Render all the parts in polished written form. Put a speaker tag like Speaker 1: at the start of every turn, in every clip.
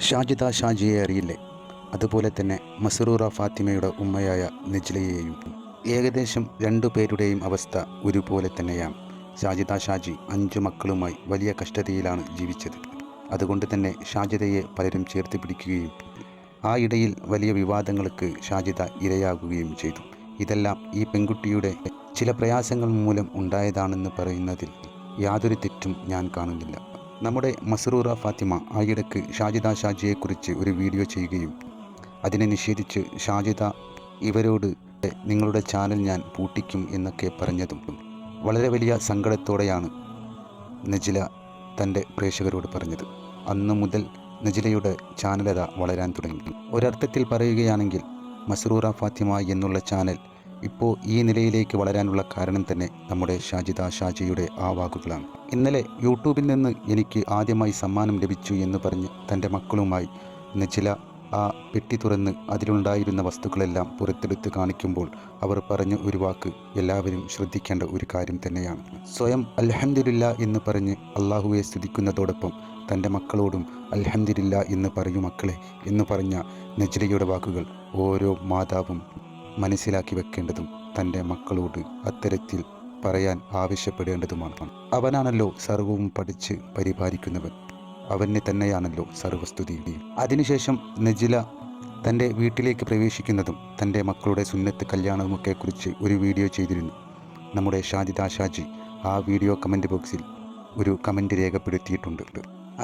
Speaker 1: ഷാജിദ ഷാജിയെ അറിയില്ലേ? അതുപോലെ തന്നെ മസ്റൂറ ഫാത്തിമയുടെ ഉമ്മയായ നെജ്ലയെയും. ഏകദേശം പേരുടെയും അവസ്ഥ ഒരുപോലെ തന്നെയാണ്. ഷാജിദ ഷാജി 5 മക്കളുമായി വലിയ കഷ്ടതയിലാണ് ജീവിച്ചത്. അതുകൊണ്ട് തന്നെ ഷാജിദയെ പലരും ചേർത്ത് പിടിക്കുകയും ആ ഇടയിൽ വലിയ വിവാദങ്ങൾക്ക് ഷാജിദ ഇരയാകുകയും ചെയ്തു. ഇതെല്ലാം ഈ പെൺകുട്ടിയുടെ ചില പ്രയാസങ്ങൾ മൂലം ഉണ്ടായതാണെന്ന് പറയുന്നതിൽ യാതൊരു തെറ്റും ഞാൻ കാണുന്നില്ല. നമ്മുടെ മസ്റൂറ ഫാത്തിമ ആയിടക്ക് ഷാജിദ ഷാജിയെക്കുറിച്ച് ഒരു വീഡിയോ ചെയ്യുകയും അതിനെ നിഷേധിച്ച് ഷാജിദ ഇവരോട് നിങ്ങളുടെ ചാനൽ ഞാൻ പൂട്ടിക്കും എന്നൊക്കെ പറഞ്ഞതും വളരെ വലിയ സങ്കടത്തോടെയാണ് നെജ്ല തൻ്റെ പ്രേക്ഷകരോട് പറഞ്ഞത്. അന്നു മുതൽ നെജ്ലയുടെ ചാനലത വളരാൻ തുടങ്ങി. ഒരർത്ഥത്തിൽ പറയുകയാണെങ്കിൽ മസ്റൂറ ഫാത്തിമ എന്നുള്ള ചാനൽ ഇപ്പോൾ ഈ നിലയിലേക്ക് വളരാനുള്ള കാരണം തന്നെ നമ്മുടെ ഷാജിദ ഷാജിയുടെ ആ വാക്കുകളാണ്. ഇന്നലെ യൂട്യൂബിൽ നിന്ന് എനിക്ക് ആദ്യമായി സമ്മാനം ലഭിച്ചു എന്ന് പറഞ്ഞ് തൻ്റെ മക്കളുമായി നെജ്ല ആ പെട്ടി തുറന്ന് അതിലുണ്ടായിരുന്ന വസ്തുക്കളെല്ലാം പുറത്തെടുത്ത് കാണിക്കുമ്പോൾ അവർ പറഞ്ഞ ഒരു വാക്ക് എല്ലാവരും ശ്രദ്ധിക്കേണ്ട ഒരു കാര്യം തന്നെയാണ്. സ്വയം അൽഹംദുലില്ലാ എന്ന് പറഞ്ഞ് അള്ളാഹുവെ സ്തുതിക്കുന്നതോടൊപ്പം തൻ്റെ മക്കളോടും അൽഹംദുലില്ലാ എന്ന് പറയൂ മക്കളെ എന്ന് പറഞ്ഞ നെജ്ലയുടെ വാക്കുകൾ ഓരോ മാതാവും മനസ്സിലാക്കി വെക്കേണ്ടതും തൻ്റെ മക്കളോട് അത്തരത്തിൽ പറയാൻ ആവശ്യപ്പെടേണ്ടതുമാണ്. അവനാണല്ലോ സർവവും പഠിച്ച് പരിപാലിക്കുന്നവൻ, അവനെ തന്നെയാണല്ലോ സർവസ്തുതിയും. അതിനുശേഷം നെജ്ല തൻ്റെ വീട്ടിലേക്ക് പ്രവേശിക്കുന്നതും തൻ്റെ മക്കളുടെ സുന്നത്ത് കല്യാണവുമൊക്കെ കുറിച്ച് ഒരു വീഡിയോ ചെയ്തിരുന്നു. നമ്മുടെ ഷാജിദ ഷാജി ആ വീഡിയോ കമൻറ്റ് ബോക്സിൽ ഒരു കമൻറ്റ് രേഖപ്പെടുത്തിയിട്ടുണ്ട്.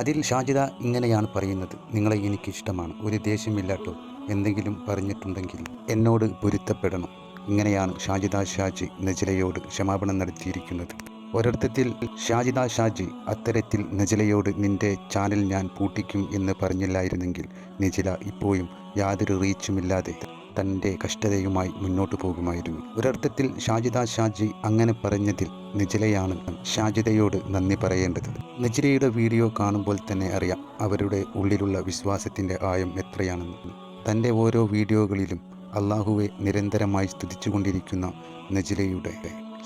Speaker 1: അതിൽ ഷാജിദ ഇങ്ങനെയാണ് പറയുന്നത്: നിങ്ങളെ എനിക്കിഷ്ടമാണ്, ഒരു ദേഷ്യമില്ലാട്ടോ, എന്തെങ്കിലും പറഞ്ഞിട്ടുണ്ടെങ്കിൽ എന്നോട് പൊരുത്തപ്പെടണം. ഇങ്ങനെയാണ് ഷാജിദ ഷാജി നെജ്ലയോട് ക്ഷമാപണം നടത്തിയിരിക്കുന്നത്. ഒരർത്ഥത്തിൽ ഷാജിദ ഷാജി അത്തരത്തിൽ നെജ്ലയോട് നിൻ്റെ ചാനൽ ഞാൻ പൂട്ടിക്കും എന്ന് പറഞ്ഞില്ലായിരുന്നെങ്കിൽ നെജ്ല ഇപ്പോഴും യാതൊരു റീച്ചുമില്ലാതെ തൻ്റെ കഷ്ടതയുമായി മുന്നോട്ട് പോകുമായിരുന്നു. ഒരർത്ഥത്തിൽ ഷാജിദ ഷാജി അങ്ങനെ പറഞ്ഞതിൽ നെജ്ലയാണ് ഷാജിദയോട് നന്ദി പറയേണ്ടത്. നെജ്ലയുടെ വീഡിയോ കാണുമ്പോൾ തന്നെ അറിയാം അവരുടെ ഉള്ളിലുള്ള വിശ്വാസത്തിൻ്റെ ആഴം എത്രയാണെന്ന്. തൻ്റെ ഓരോ വീഡിയോകളിലും അള്ളാഹുവെ നിരന്തരമായി സ്തുതിച്ചുകൊണ്ടിരിക്കുന്ന നെജ്ലയുടെ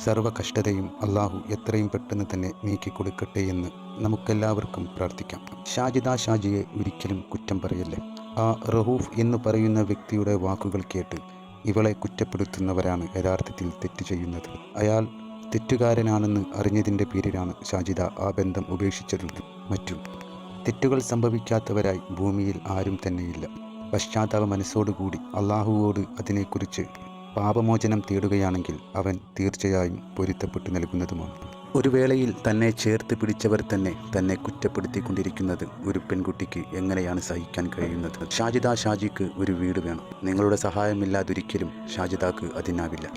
Speaker 1: സർവ്വ കഷ്ടതയും അള്ളാഹു എത്രയും പെട്ടെന്ന് തന്നെ നീക്കിക്കൊടുക്കട്ടെ എന്ന് നമുക്കെല്ലാവർക്കും പ്രാർത്ഥിക്കാം. ഷാജിദ ഷാജിയെ ഒരിക്കലും കുറ്റം പറയല്ലേ. ആ റഹൂഫ് എന്ന് പറയുന്ന വ്യക്തിയുടെ വാക്കുകൾ കേട്ട് ഇവളെ കുറ്റപ്പെടുത്തുന്നവരാണ് യഥാർത്ഥത്തിൽ തെറ്റ് ചെയ്യുന്നത്. അയാൾ തെറ്റുകാരനാണെന്ന് അറിഞ്ഞതിൻ്റെ പേരിലാണ് ഷാജിദ ആ ബന്ധം ഉപേക്ഷിച്ചതും മറ്റും. തെറ്റുകൾ സംഭവിക്കാത്തവരായി ഭൂമിയിൽ ആരും തന്നെയില്ല. പശ്ചാത്താപ മനസ്സോടുകൂടി അള്ളാഹുവോട് അതിനെക്കുറിച്ച് പാപമോചനം തേടുകയാണെങ്കിൽ അവൻ തീർച്ചയായും പൊരുത്തപ്പെട്ടു നൽകുന്നതുമാണ്. ഒരു വേളയിൽ തന്നെ ചേർത്ത് പിടിച്ചവർ തന്നെ കുറ്റപ്പെടുത്തിക്കൊണ്ടിരിക്കുന്നത് ഒരു പെൺകുട്ടിക്ക് എങ്ങനെയാണ് സഹിക്കാൻ കഴിയുന്നത്? ഷാജിദ ഷാജിക്ക് ഒരു വീട് വേണം. നിങ്ങളുടെ സഹായമില്ലാതൊരിക്കലും ഷാജിദക്ക് അതിനാവില്ല.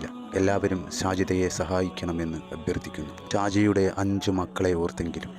Speaker 1: എല്ലാവരും ഷാജിദയെ സഹായിക്കണമെന്ന് അഭ്യർത്ഥിക്കുന്നു. ഷാജിയുടെ 5 മക്കളെ ഓർത്തെങ്കിലും